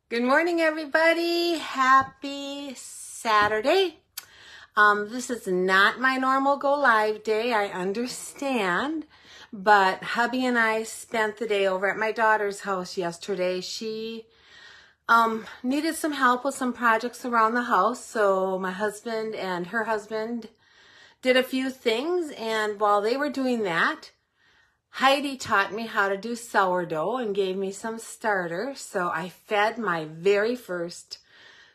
Good morning, everybody. Happy Saturday. This is not my normal go live day, I understand, but hubby and I spent the day over at my daughter's house yesterday. She needed some help with some projects around the house, so my husband and her husband did a few things, and while they were doing that, Heidi taught me how to do sourdough and gave me some starter. So I fed my very first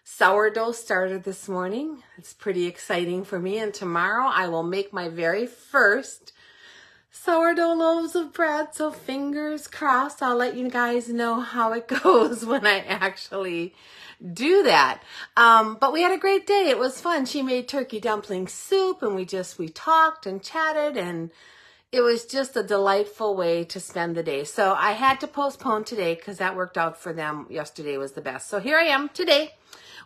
sourdough starter this morning. It's pretty exciting for me. And tomorrow I will make my very first sourdough loaves of bread. So fingers crossed, I'll let you guys know how it goes when I actually do that. But we had a great day. It was fun. She made turkey dumpling soup and we talked and chatted, and it was just a delightful way to spend the day. So I had to postpone today because that worked out for them. Yesterday was the best. So here I am today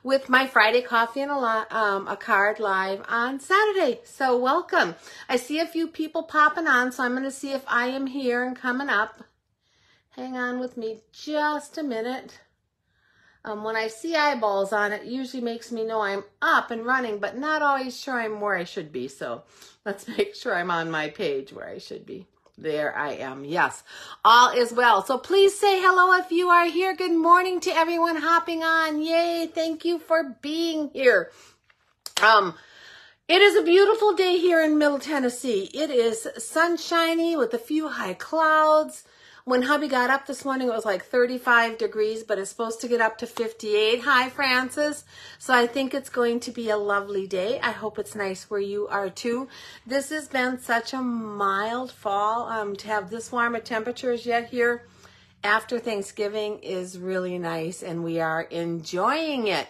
with my Friday coffee and a card live on Saturday. So welcome. I see a few people popping on, so I'm going to see if I am here and coming up. Hang on with me just a minute. When I see eyeballs on it, it usually makes me know I'm up and running, but not always sure I'm where I should be. So let's make sure I'm on my page where I should be. There I am. Yes, all is well. So please say hello if you are here. Good morning to everyone hopping on. Yay. Thank you for being here. It is a beautiful day here in Middle Tennessee. It is sunshiny with a few high clouds. When hubby got up this morning, it was like 35 degrees, but it's supposed to get up to 58. Hi, Francis. So I think it's going to be a lovely day. I hope it's nice where you are too. This has been such a mild fall. To have this warm of temperatures yet here after Thanksgiving is really nice, and we are enjoying it.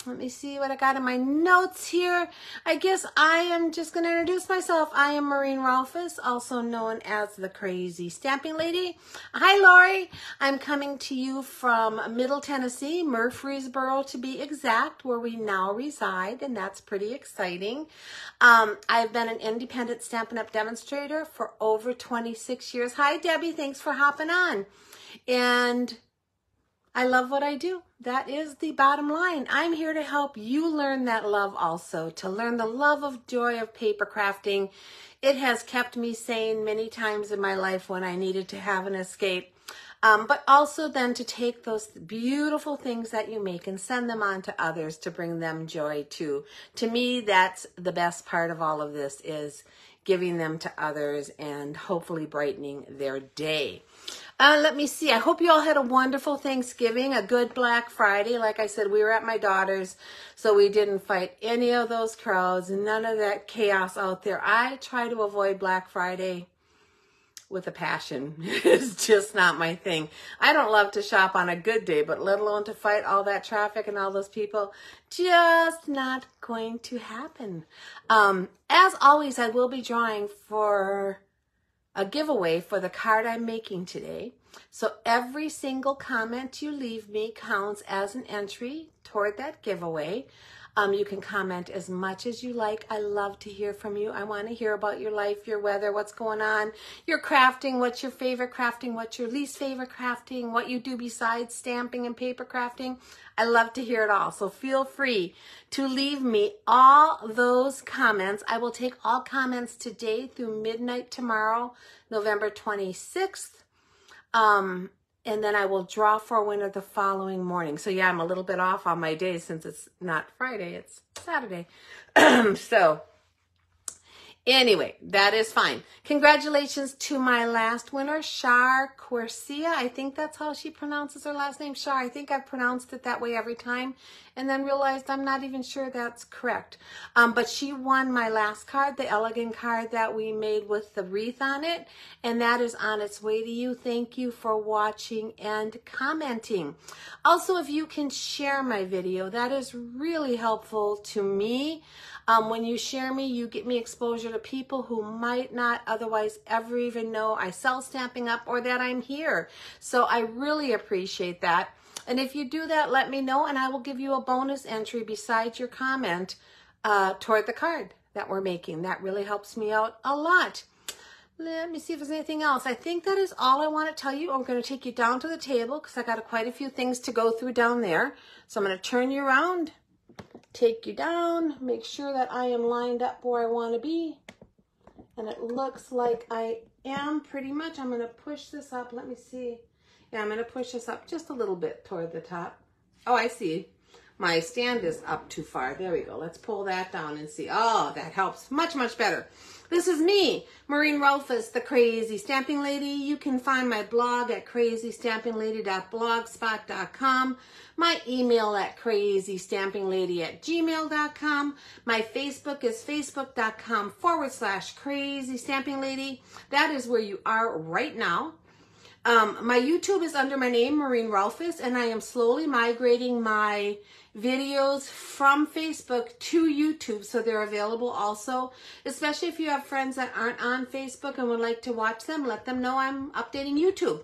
Let me see what I got in my notes here. I guess I am just going to introduce myself. I am Maureen Rolfus, also known as the Crazy Stamping Lady. Hi, Lori. I'm coming to you from Middle Tennessee, Murfreesboro to be exact, where we now reside, and that's pretty exciting. I've been an independent Stampin' Up! Demonstrator for over 26 years. Hi, Debbie. Thanks for hopping on. And I love what I do. That is the bottom line. I'm here to help you learn that love also, to learn the love of joy of paper crafting. It has kept me sane many times in my life when I needed to have an escape. But also then to take those beautiful things that you make and send them on to others to bring them joy too. To me, that's the best part of all of this, is giving them to others and hopefully brightening their day. Let me see. I hope you all had a wonderful Thanksgiving, a good Black Friday. Like I said, we were at my daughter's, so we didn't fight any of those crowds, none of that chaos out there. I try to avoid Black Friday with a passion. It's just not my thing. I don't love to shop on a good day, but let alone to fight all that traffic and all those people. Just not going to happen. As always, I will be drawing for a giveaway for the card I'm making today. So every single comment you leave me counts as an entry toward that giveaway. You can comment as much as you like. I love to hear from you. I want to hear about your life, your weather, what's going on, your crafting, what's your favorite crafting, what's your least favorite crafting, what you do besides stamping and paper crafting. I love to hear it all. So feel free to leave me all those comments. I will take all comments today through midnight tomorrow, November 26th. And then I will draw for a winner the following morning. So yeah, I'm a little bit off on my day since it's not Friday, it's Saturday. So anyway, that is fine. Congratulations to my last winner, Shar Corsia. I think that's how she pronounces her last name, Shar. I think I've pronounced it that way every time and then realized I'm not even sure that's correct. But she won my last card, the elegant card that we made with the wreath on it, and that is on its way to you. Thank you for watching and commenting. Also, if you can share my video, that is really helpful to me. When you share me, you get me exposure to people who might not otherwise ever even know I sell Stamping Up or that I'm here. So I really appreciate that. And if you do that, let me know, and I will give you a bonus entry besides your comment toward the card that we're making. That really helps me out a lot. Let me see if there's anything else. I think that is all I want to tell you. I'm going to take you down to the table because I got quite a few things to go through down there. So I'm going to turn you around, take you down, make sure that I am lined up where I want to be. And it looks like I am pretty much. I'm going to push this up. Let me see. Yeah, I'm going to push this up just a little bit toward the top. Oh, I see. My stand is up too far. There we go. Let's pull that down and see. Oh, that helps much, much better. This is me, Maureen Rolfes, the Crazy Stamping Lady. You can find my blog at crazystampinglady.blogspot.com, my email at crazystampinglady@gmail.com. My Facebook is facebook.com/crazystampinglady. That is where you are right now. My YouTube is under my name, Maureen Rolfes, and I am slowly migrating my videos from Facebook to YouTube, so they're available also, especially if you have friends that aren't on Facebook and would like to watch them. Let them know I'm updating YouTube.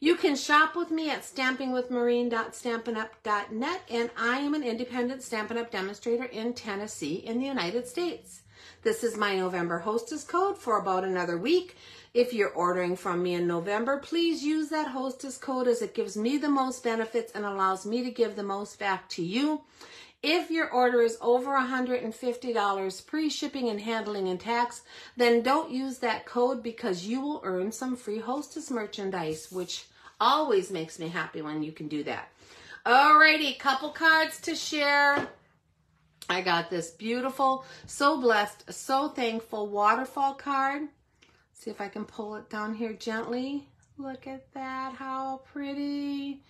You can shop with me at stampingwithmaureen.stampinup.net, and I am an independent Stampin' Up! Demonstrator in Tennessee in the United States. This is my November hostess code for about another week. If you're ordering from me in November, please use that hostess code as it gives me the most benefits and allows me to give the most back to you. If your order is over $150 pre-shipping and handling and tax, then don't use that code because you will earn some free hostess merchandise, which always makes me happy when you can do that. Alrighty, couple cards to share. I got this beautiful, so blessed, so thankful waterfall card. See if I can pull it down here gently. Look at that, how pretty.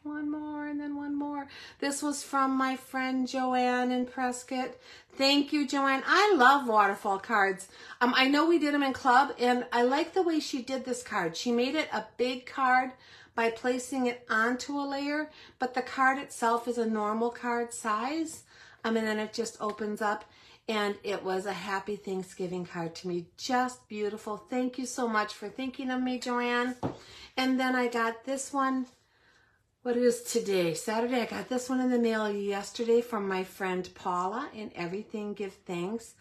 One more and then one more. This was from my friend Joanne in Prescott. Thank you, Joanne. I love waterfall cards. I know we did them in club, and I like the way she did this card. She made it a big card by placing it onto a layer, but the card itself is a normal card size. And then it just opens up. And it was a happy Thanksgiving card to me. Just beautiful. Thank you so much for thinking of me, Joanne. And then I got this one. What is today? Saturday. I got this one in the mail yesterday from my friend Paula. In Everything Give Thanks.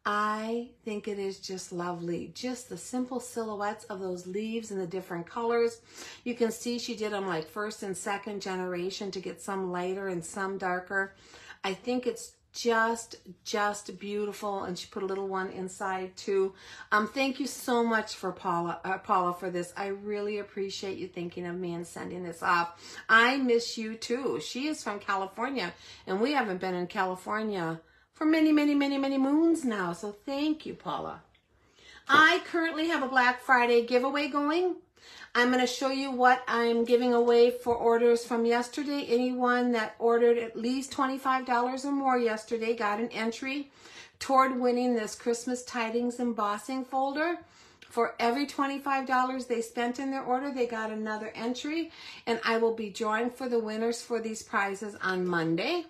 I think it is just lovely. Just the simple silhouettes of those leaves in the different colors. You can see she did them like first and second generation to get some lighter and some darker. I think it's just beautiful, and she put a little one inside too. Thank you so much for Paula for this. I really appreciate you thinking of me and sending this off. I miss you too. She is from California, and we haven't been in California for many moons now. So thank you, Paula. I currently have a Black Friday giveaway going. I'm going to show you what I'm giving away for orders from yesterday. Anyone that ordered at least $25 or more yesterday got an entry toward winning this Christmas Tidings embossing folder. For every $25 they spent in their order, they got another entry, and I will be drawing for the winners for these prizes on Monday.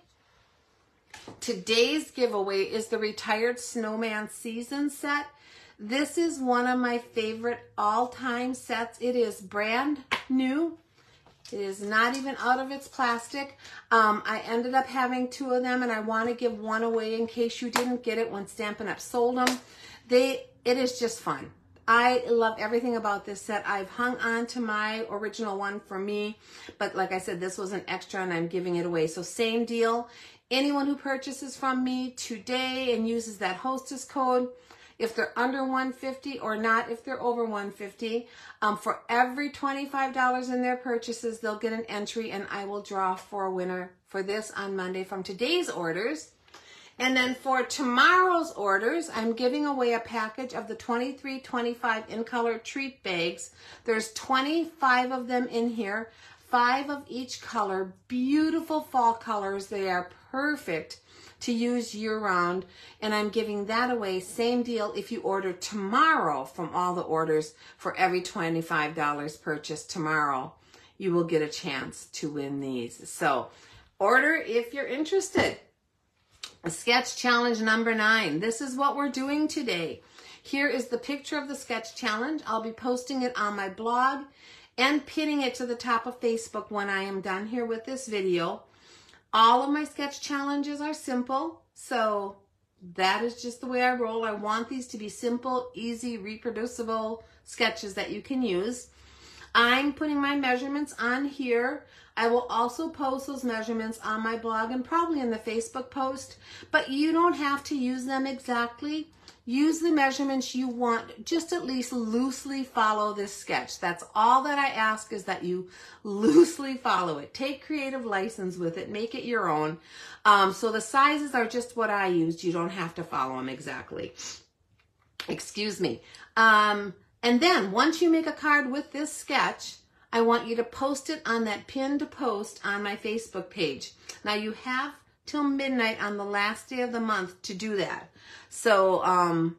Today's giveaway is the Retired Snowman Season set. This is one of my favorite all-time sets. It is brand new. It is not even out of its plastic. I ended up having two of them, and I want to give one away in case you didn't get it when Stampin' Up! Sold them. It is just fun. I love everything about this set. I've hung on to my original one for me, but like I said, this was an extra, and I'm giving it away. So same deal. Anyone who purchases from me today and uses that hostess code, if they're under $150 or not, if they're over $150, for every $25 in their purchases, they'll get an entry, and I will draw for a winner for this on Monday from today's orders. And then for tomorrow's orders, I'm giving away a package of the 2325 in color treat bags. There's 25 of them in here, 5 of each color, beautiful fall colors. They are perfect to use year-round, and I'm giving that away. Same deal if you order tomorrow from all the orders. For every $25 purchased tomorrow, you will get a chance to win these. So order if you're interested. Sketch challenge number 9. This is what we're doing today. Here is the picture of the sketch challenge. I'll be posting it on my blog and pinning it to the top of Facebook when I am done here with this video. All of my sketch challenges are simple, so that is just the way I roll. I want these to be simple, easy, reproducible sketches that you can use. I'm putting my measurements on here. I will also post those measurements on my blog and probably in the Facebook post, but you don't have to use them exactly. Use the measurements you want. Just at least loosely follow this sketch. That's all that I ask, is that you loosely follow it. Take creative license with it. Make it your own. So the sizes are just what I used. You don't have to follow them exactly. Excuse me. And then once you make a card with this sketch, I want you to post it on that pinned post on my Facebook page. Now you have till midnight on the last day of the month to do that. So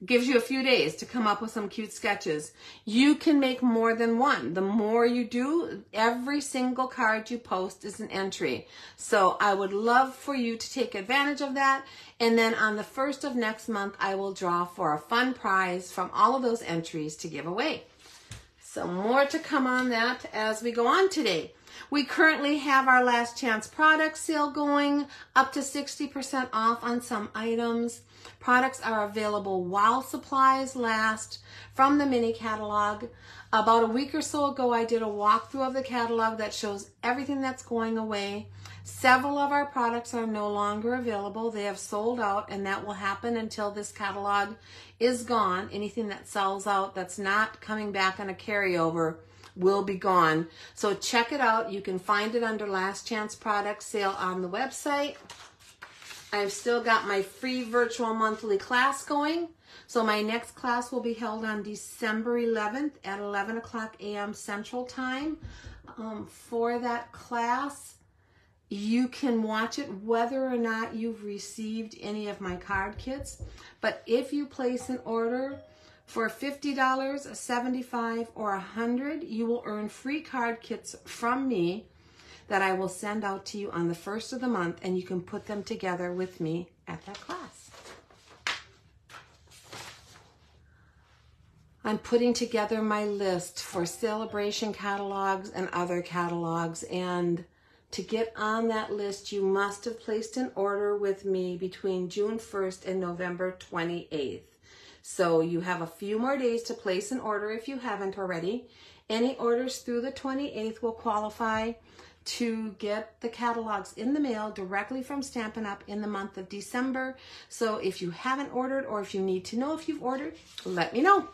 gives you a few days to come up with some cute sketches. You can make more than one. The more you do, every single card you post is an entry. So I would love for you to take advantage of that. And then on the 1st of next month, I will draw for a fun prize from all of those entries to give away. So more to come on that as we go on today. We currently have our last chance product sale going, up to 60% off on some items. Products are available while supplies last from the mini catalog. About a week or so ago, I did a walkthrough of the catalog that shows everything that's going away. Several of our products are no longer available. They have sold out, and that will happen until this catalog is gone. Anything that sells out that's not coming back on a carryover will be gone. So check it out. You can find it under Last Chance Product Sale on the website. I've still got my free virtual monthly class going. So my next class will be held on December 11th at 11 o'clock a.m. Central Time. For that class, you can watch it whether or not you've received any of my card kits. But if you place an order for $50, $75, or $100, you will earn free card kits from me that I will send out to you on the 1st of the month, and you can put them together with me at that class. I'm putting together my list for celebration catalogs and other catalogs, and to get on that list, you must have placed an order with me between June 1st and November 28th. So you have a few more days to place an order if you haven't already. Any orders through the 28th will qualify to get the catalogs in the mail directly from Stampin' Up! In the month of December. So if you haven't ordered, or if you need to know if you've ordered, let me know.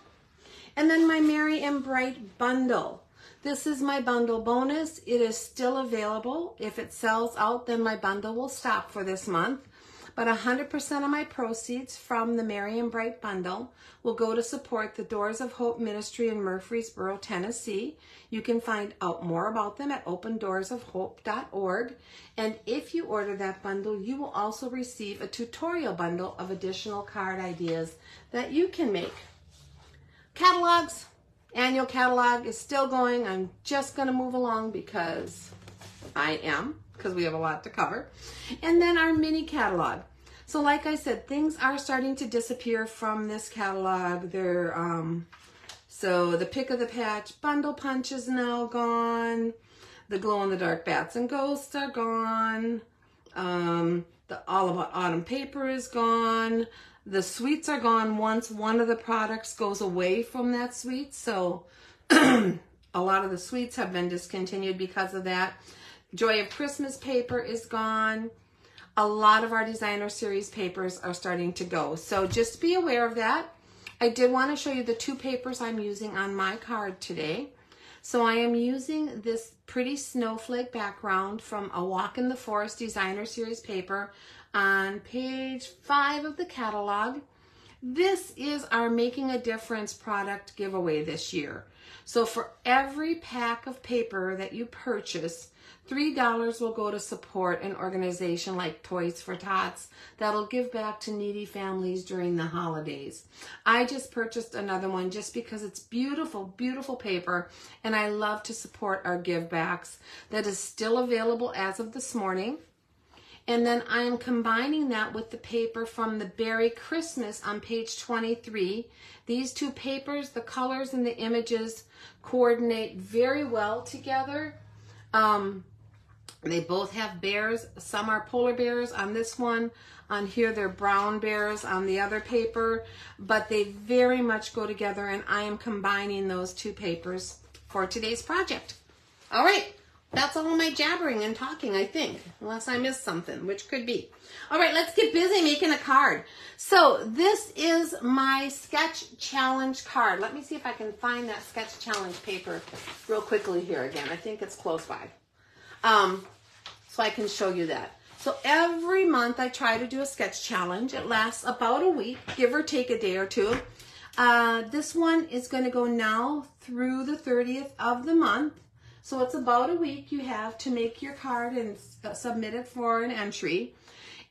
And then my Merry and Bright bundle. This is my bundle bonus. It is still available. If it sells out, then my bundle will stop for this month. But 100% of my proceeds from the Merry and Bright bundle will go to support the Doors of Hope Ministry in Murfreesboro, Tennessee. You can find out more about them at opendoorsofhope.org. And if you order that bundle, you will also receive a tutorial bundle of additional card ideas that you can make. Catalogs, annual catalog is still going. I'm just going to move along because we have a lot to cover. And then our mini catalog. So like I said, things are starting to disappear from this catalog. So the Pick of the Patch Bundle Punch is now gone. The Glow in the Dark Bats and Ghosts are gone. The All About Autumn paper is gone. The sweets are gone once one of the products goes away from that sweet. So a lot of the sweets have been discontinued because of that. Joy of Christmas paper is gone. A lot of our designer series papers are starting to go. So just be aware of that. I did want to show you the two papers I'm using on my card today. So I am using this pretty snowflake background from A Walk in the Forest designer series paper on page 5 of the catalog. This is our Making a Difference product giveaway this year. So for every pack of paper that you purchase, $3 will go to support an organization like Toys for Tots that'll give back to needy families during the holidays. I just purchased another one just because it's beautiful, beautiful paper, and I love to support our give backs. That is still available as of this morning. And then I'm combining that with the paper from the Berry Christmas on page 23. These two papers, the colors and the images coordinate very well together. They both have bears. Some are polar bears on this one. On here, they're brown bears on the other paper, but they very much go together, and I am combining those two papers for today's project. All right, that's all my jabbering and talking, I think, unless I missed something, which could be. All right, let's get busy making a card. So this is my sketch challenge card. Let me see if I can find that sketch challenge paper real quickly here again. I think it's close by. So I can show you that. So every month I try to do a sketch challenge. It lasts about a week, give or take a day or two. This one is going to go now through the 30th of the month. So it's about a week you have to make your card and submit it for an entry.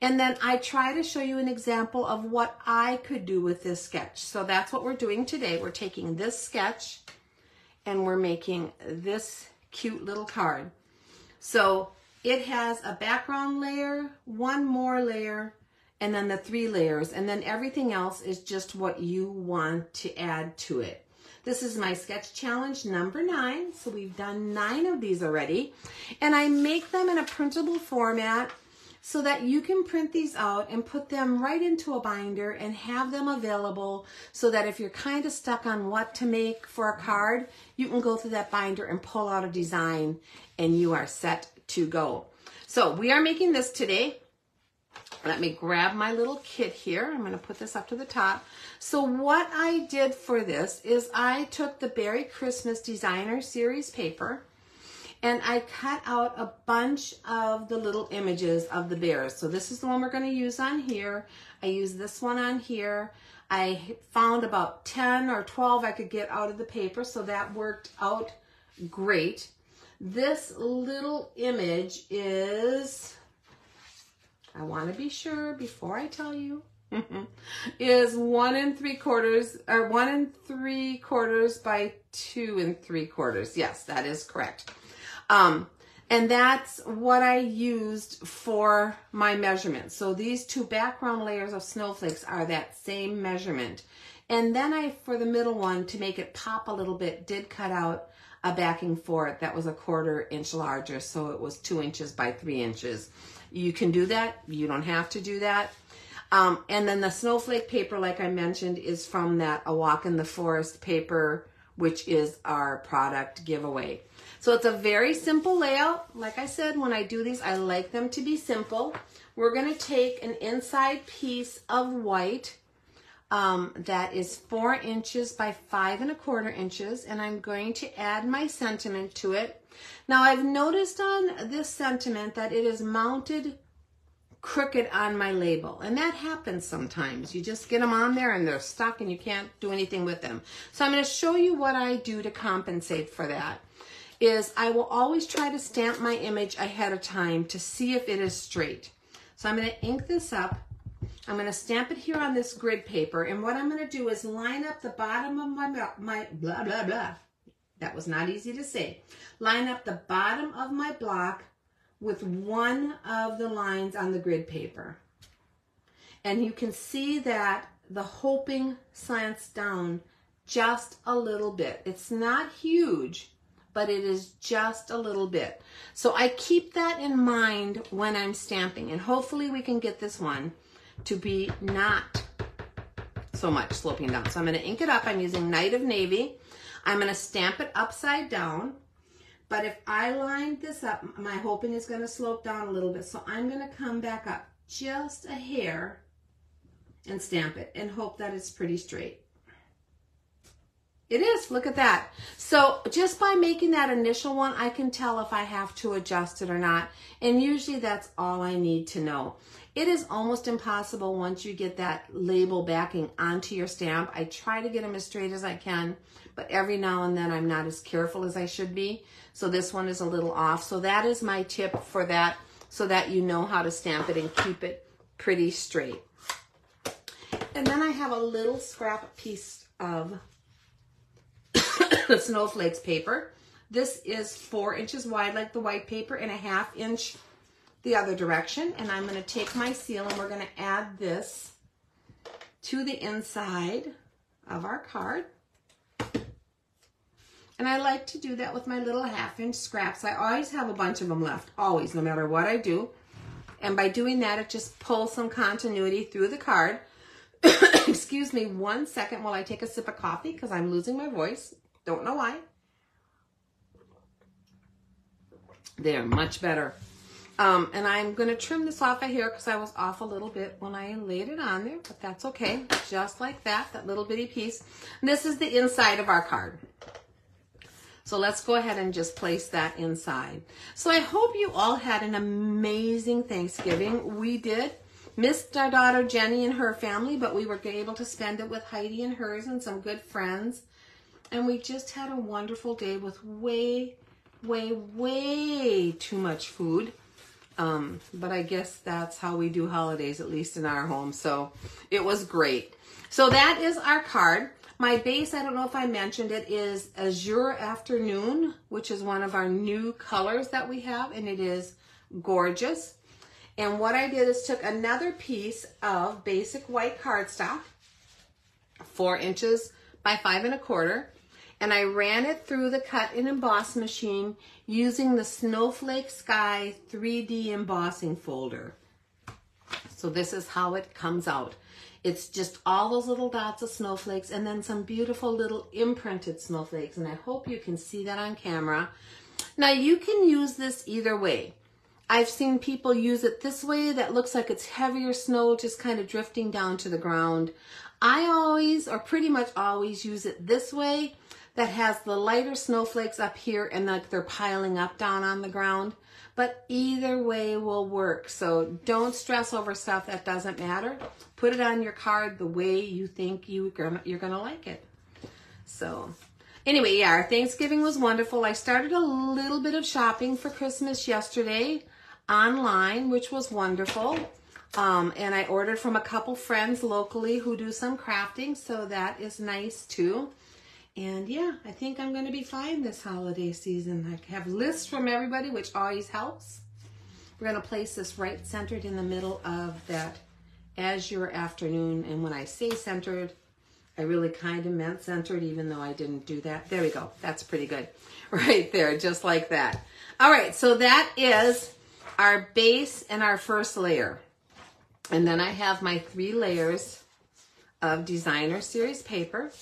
And then I try to show you an example of what I could do with this sketch. So that's what we're doing today. We're taking this sketch and we're making this cute little card. So it has a background layer, one more layer, and then the 3 layers. And then everything else is just what you want to add to it. This is my sketch challenge number 9. So we've done 9 of these already. And I make them in a printable format so that you can print these out and put them right into a binder and have them available so that if you're kind of stuck on what to make for a card, you can go through that binder and pull out a design and you are set to go. So we are making this today. Let me grab my little kit here. I'm going to put this up to the top. So what I did for this is I took the Berry Christmas Designer Series paper and I cut out a bunch of the little images of the bears. So this is the one we're going to use on here. I used this one on here. I found about 10 or 12 I could get out of the paper, so that worked out great. This little image is, I want to be sure before I tell you, is 1 3/4 or 1 3/4 by 2 3/4. Yes, that is correct. And that's what I used for my measurement. So these 2 background layers of snowflakes are that same measurement. And then I, for the middle one, to make it pop a little bit, did cut out a backing for it that was 1/4 inch larger. So it was 2 inches by 3 inches. You can do that. You don't have to do that. And then the snowflake paper, like I mentioned, is from that A Walk in the Forest paper, which is our product giveaway. So it's a very simple layout. Like I said, when I do these, I like them to be simple. We're going to take an inside piece of white that is 4 inches by 5 1/4 inches, and I'm going to add my sentiment to it. Now I've noticed on this sentiment that it is mounted crooked on my label, and that happens sometimes. You just get them on there and they're stuck and you can't do anything with them. So I'm going to show you what I do to compensate for that. Is I will always try to stamp my image ahead of time to see if it is straight. So I'm going to ink this up. I'm going to stamp it here on this grid paper, and what I'm going to do is line up the bottom of my blah, blah, blah. That was not easy to say. Line up the bottom of my block with one of the lines on the grid paper. And you can see that the hoping slants down just a little bit. It's not huge, but it is just a little bit. So I keep that in mind when I'm stamping, and hopefully we can get this one to be not so much sloping down. So I'm going to ink it up. I'm using Night of Navy. I'm going to stamp it upside down, but if I line this up, my hoping is going to slope down a little bit. So I'm going to come back up just a hair and stamp it and hope that it's pretty straight. It is, look at that. So just by making that initial one, I can tell if I have to adjust it or not. And usually that's all I need to know. It is almost impossible once you get that label backing onto your stamp. I try to get them as straight as I can, but every now and then I'm not as careful as I should be. So this one is a little off. So that is my tip for that, so that you know how to stamp it and keep it pretty straight. And then I have a little scrap piece of the snowflakes paper. This is 4 inches wide like the white paper and 1/2 inch the other direction. And I'm going to take my seal and we're going to add this to the inside of our card. And I like to do that with my little 1/2-inch scraps. I always have a bunch of them left, always, no matter what I do. And by doing that, it just pulls some continuity through the card. Excuse me 1 second while I take a sip of coffee because I'm losing my voice. Don't know why. They're much better. And I'm going to trim this off of here because I was off a little bit when I laid it on there, but that's okay. Just like that, that little bitty piece. And this is the inside of our card. So let's go ahead and just place that inside. So I hope you all had an amazing Thanksgiving. We did. Missed our daughter Jenny and her family, but we were able to spend it with Heidi and hers and some good friends. And we just had a wonderful day with way too much food. But I guess that's how we do holidays, at least in our home. So it was great. So that is our card. My base, I don't know if I mentioned it, is Azure Afternoon, which is one of our new colors that we have, and it is gorgeous. And what I did is took another piece of basic white cardstock, 4 inches by 5 1/4, and I ran it through the cut and emboss machine using the Snowflake Sky 3D embossing folder. So this is how it comes out. It's just all those little dots of snowflakes and then some beautiful little imprinted snowflakes. And I hope you can see that on camera. Now you can use this either way. I've seen people use it this way that looks like it's heavier snow just kind of drifting down to the ground. I always, or pretty much always, use it this way that has the lighter snowflakes up here and like they're piling up down on the ground. But either way will work. So don't stress over stuff that doesn't matter. Put it on your card the way you think you're gonna like it. So anyway, yeah, our Thanksgiving was wonderful. I started a little bit of shopping for Christmas yesterday online, which was wonderful. And I ordered from a couple friends locally who do some crafting, so that is nice too. And yeah, I think I'm going to be fine this holiday season. I have lists from everybody, which always helps. We're going to place this right centered in the middle of that Azure Afternoon. And when I say centered, I really kind of meant centered, even though I didn't do that. There we go. That's pretty good. Right there, just like that. All right, so that is our base and our first layer. And then I have my 3 layers of designer series paper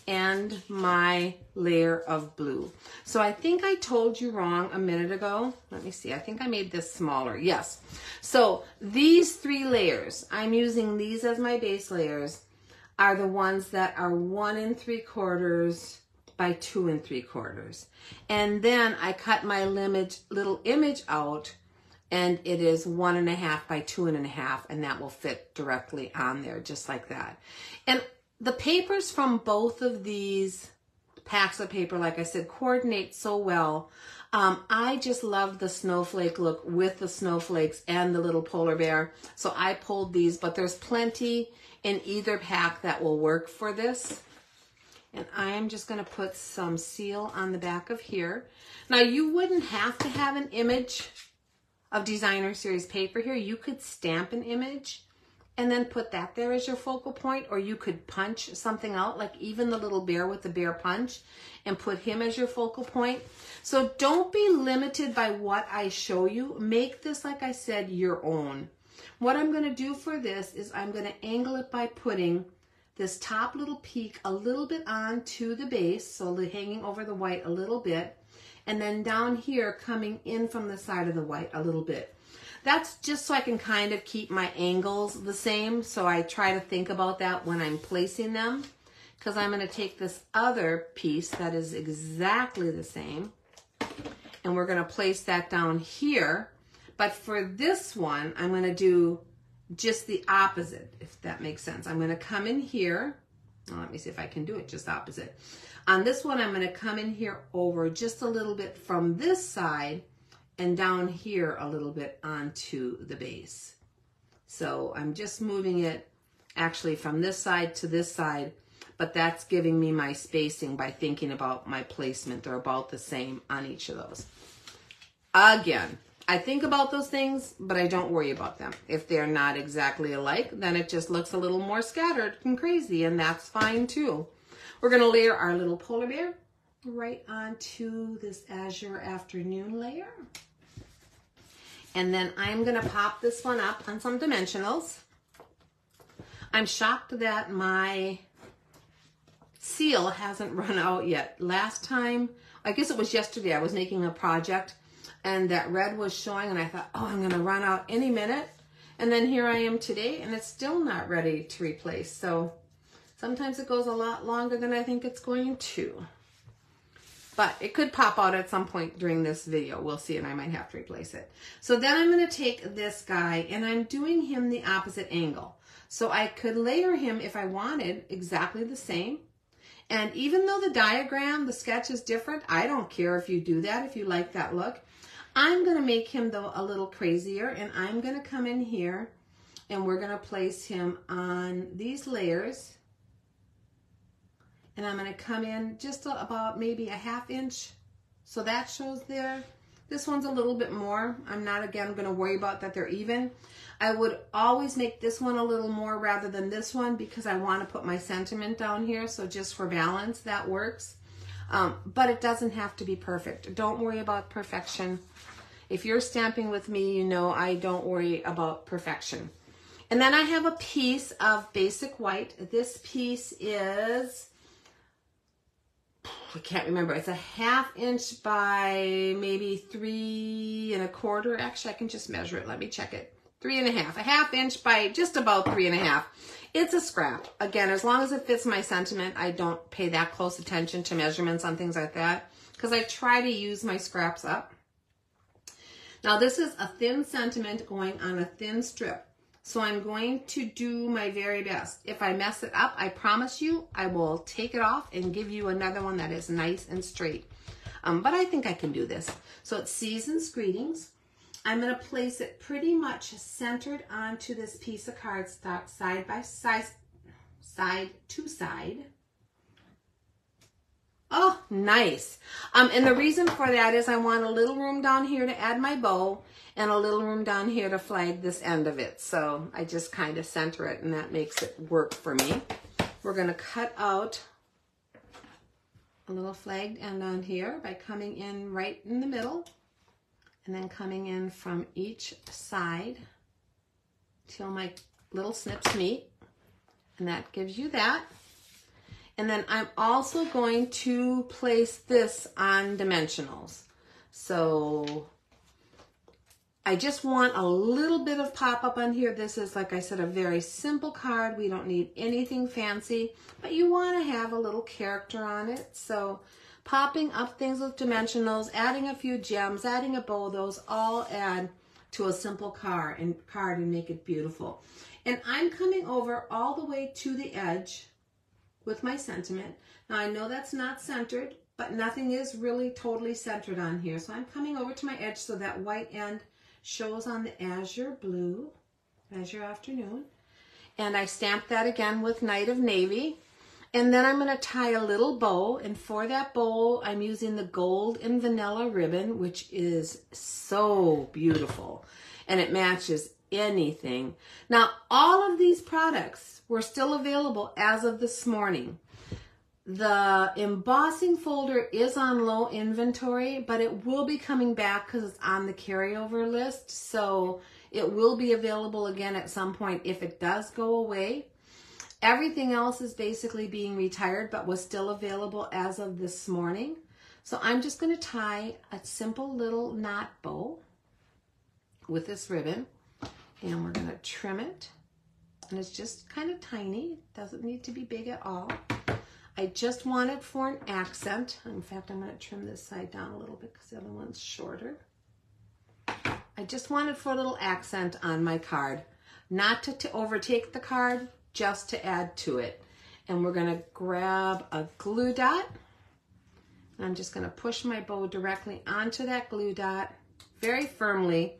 and my layer of blue. So I think I told you wrong a minute ago. Let me see. I think I made this smaller. Yes. So these 3 layers, I'm using these as my base layers, are the ones that are 1 3/4 by 2 3/4. And then I cut my little image out, and it is 1 1/2 by 2 1/2, and that will fit directly on there, just like that. And the papers from both of these packs of paper, like I said, coordinate so well. I just love the snowflake look with the snowflakes and the little polar bear. So I pulled these, but there's plenty in either pack that will work for this. And I am just going to put some seal on the back of here. Now you wouldn't have to have an image of designer series paper here. You could stamp an image and then put that there as your focal point, or you could punch something out, like even the little bear with the bear punch, and put him as your focal point. So don't be limited by what I show you. Make this, like I said, your own. What I'm going to do for this is I'm going to angle it by putting this top little peak a little bit onto the base, so hanging over the white a little bit, and then down here coming in from the side of the white a little bit. That's just so I can kind of keep my angles the same, so I try to think about that when I'm placing them, because I'm going to take this other piece that is exactly the same, and we're going to place that down here. But for this one, I'm going to do just the opposite, if that makes sense. I'm going to come in here. Well, let me see if I can do it just opposite. On this one, I'm going to come in here over just a little bit from this side and down here a little bit onto the base. So I'm just moving it actually from this side to this side, but that's giving me my spacing by thinking about my placement. They're about the same on each of those. Again, I think about those things, but I don't worry about them. If they're not exactly alike, then it just looks a little more scattered and crazy, and that's fine too. We're going to layer our little polar bear right onto this Azure Afternoon layer. And then I'm going to pop this one up on some dimensionals. I'm shocked that my seal hasn't run out yet. Last time, I guess it was yesterday, I was making a project and that red was showing and I thought, oh, I'm going to run out any minute. And then here I am today and it's still not ready to replace. So sometimes it goes a lot longer than I think it's going to. But it could pop out at some point during this video. We'll see, and I might have to replace it. So then I'm going to take this guy, and I'm doing him the opposite angle. So I could layer him if I wanted exactly the same. And even though the diagram, the sketch is different, I don't care if you do that, if you like that look. I'm going to make him, though, a little crazier, and I'm going to come in here, and we're going to place him on these layers. And I'm going to come in just about maybe a ½ inch. So that shows there. This one's a little bit more. I'm not, again, going to worry about that they're even. I would always make this one a little more rather than this one because I want to put my sentiment down here. So just for balance, that works. But it doesn't have to be perfect. Don't worry about perfection. If you're stamping with me, you know I don't worry about perfection. And then I have a piece of basic white. This piece is, I can't remember. It's a ½ inch by maybe 3 1/4. Actually, I can just measure it. Let me check it. 3 1/2. A ½ inch by just about 3 1/2. It's a scrap. Again, as long as it fits my sentiment, I don't pay that close attention to measurements on things like that because I try to use my scraps up. Now, this is a thin sentiment going on a thin strip. So I'm going to do my very best. If I mess it up, I promise you, I will take it off and give you another one that is nice and straight. But I think I can do this. So it's Season's Greetings. I'm going to place it pretty much centered onto this piece of cardstock, side by side, side to side. Oh, nice. And the reason for that is I want a little room down here to add my bow and a little room down here to flag this end of it. So I just kind of center it and that makes it work for me. We're going to cut out a little flagged end on here by coming in right in the middle and then coming in from each side till my little snips meet. And that gives you that. And then I'm also going to place this on dimensionals. So I just want a little bit of pop up on here. This is, like I said, a very simple card. We don't need anything fancy, but you want to have a little character on it. So popping up things with dimensionals, adding a few gems, adding a bow, those all add to a simple card and make it beautiful. And I'm coming over all the way to the edge with my sentiment. Now I know that's not centered, but nothing is really totally centered on here. So I'm coming over to my edge so that white end shows on the Azure Blue, Azure Afternoon. And I stamped that again with Night of Navy. And then I'm going to tie a little bow. And for that bow, I'm using the gold and vanilla ribbon, which is so beautiful. And it matches anything. Now, all of these products were still available as of this morning. The embossing folder is on low inventory, but it will be coming back because it's on the carryover list. So it will be available again at some point if it does go away. Everything else is basically being retired, but was still available as of this morning. So I'm just going to tie a simple little knot bow with this ribbon, and we're going to trim it. And it's just kind of tiny. It doesn't need to be big at all. I just want it for an accent. In fact, I'm going to trim this side down a little bit because the other one's shorter. I just want it for a little accent on my card. Not to overtake the card, just to add to it. And we're going to grab a glue dot. And I'm just going to push my bow directly onto that glue dot very firmly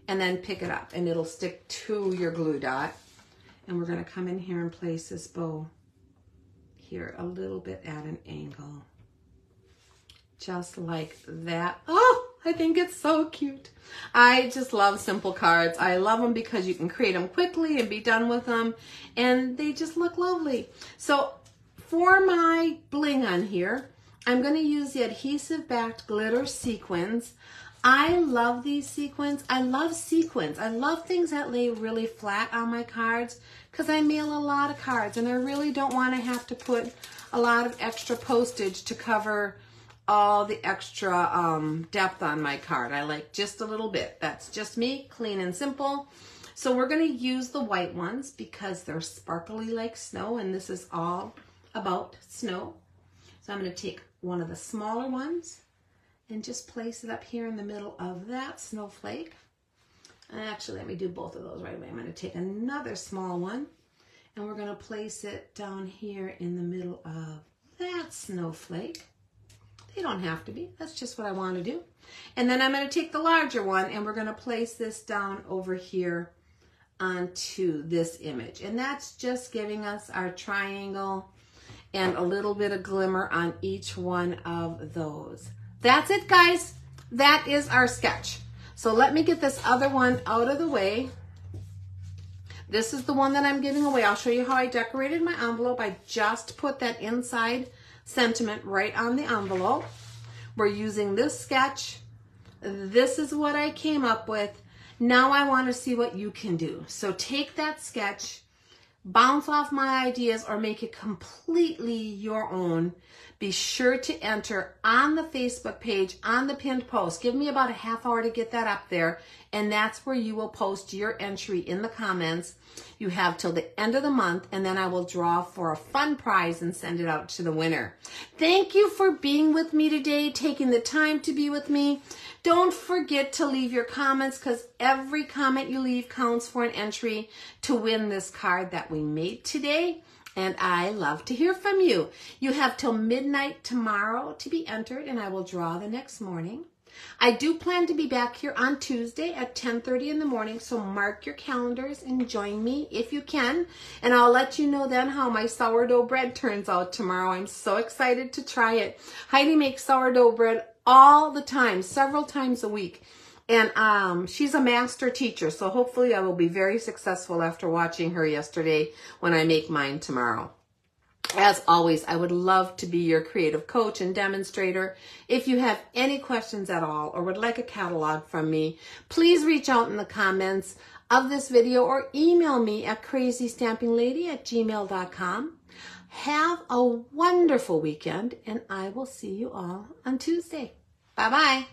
and then pick it up. And it'll stick to your glue dot. And we're going to come in here and place this bow here a little bit at an angle. Just like that. Oh, I think it's so cute. I just love simple cards. I love them because you can create them quickly and be done with them. And they just look lovely. So for my bling on here, I'm going to use the Adhesive Backed Glitter Sequins. I love these sequins. I love sequins. I love things that lay really flat on my cards because I mail a lot of cards and I really don't want to have to put a lot of extra postage to cover all the extra depth on my card. I like just a little bit. That's just me, clean and simple. So we're going to use the white ones because they're sparkly like snow, and this is all about snow. So I'm going to take one of the smaller ones and just place it up here in the middle of that snowflake. And actually, let me do both of those right away. I'm going to take another small one and we're going to place it down here in the middle of that snowflake. They don't have to be. That's just what I want to do. And then I'm going to take the larger one and we're going to place this down over here onto this image. And that's just giving us our triangle and a little bit of glimmer on each one of those. That's it, guys. That is our sketch. So let me get this other one out of the way. This is the one that I'm giving away. I'll show you how I decorated my envelope. I just put that inside sentiment right on the envelope. We're using this sketch. This is what I came up with. Now I want to see what you can do. So take that sketch, bounce off my ideas, or make it completely your own. Be sure to enter on the Facebook page, on the pinned post. Give me about a half hour to get that up there, and that's where you will post your entry in the comments. You have till the end of the month, and then I will draw for a fun prize and send it out to the winner. Thank you for being with me today, taking the time to be with me. Don't forget to leave your comments because every comment you leave counts for an entry to win this card that we made today. And I love to hear from you. You have till midnight tomorrow to be entered, and I will draw the next morning. I do plan to be back here on Tuesday at 10:30 in the morning, so mark your calendars and join me if you can. And I'll let you know then how my sourdough bread turns out tomorrow. I'm so excited to try it. Heidi makes sourdough bread all the time, several times a week. And she's a master teacher, so hopefully I will be very successful after watching her yesterday when I make mine tomorrow. As always, I would love to be your creative coach and demonstrator. If you have any questions at all or would like a catalog from me, please reach out in the comments of this video or email me at crazystampinglady@gmail.com. Have a wonderful weekend, and I will see you all on Tuesday. Bye-bye.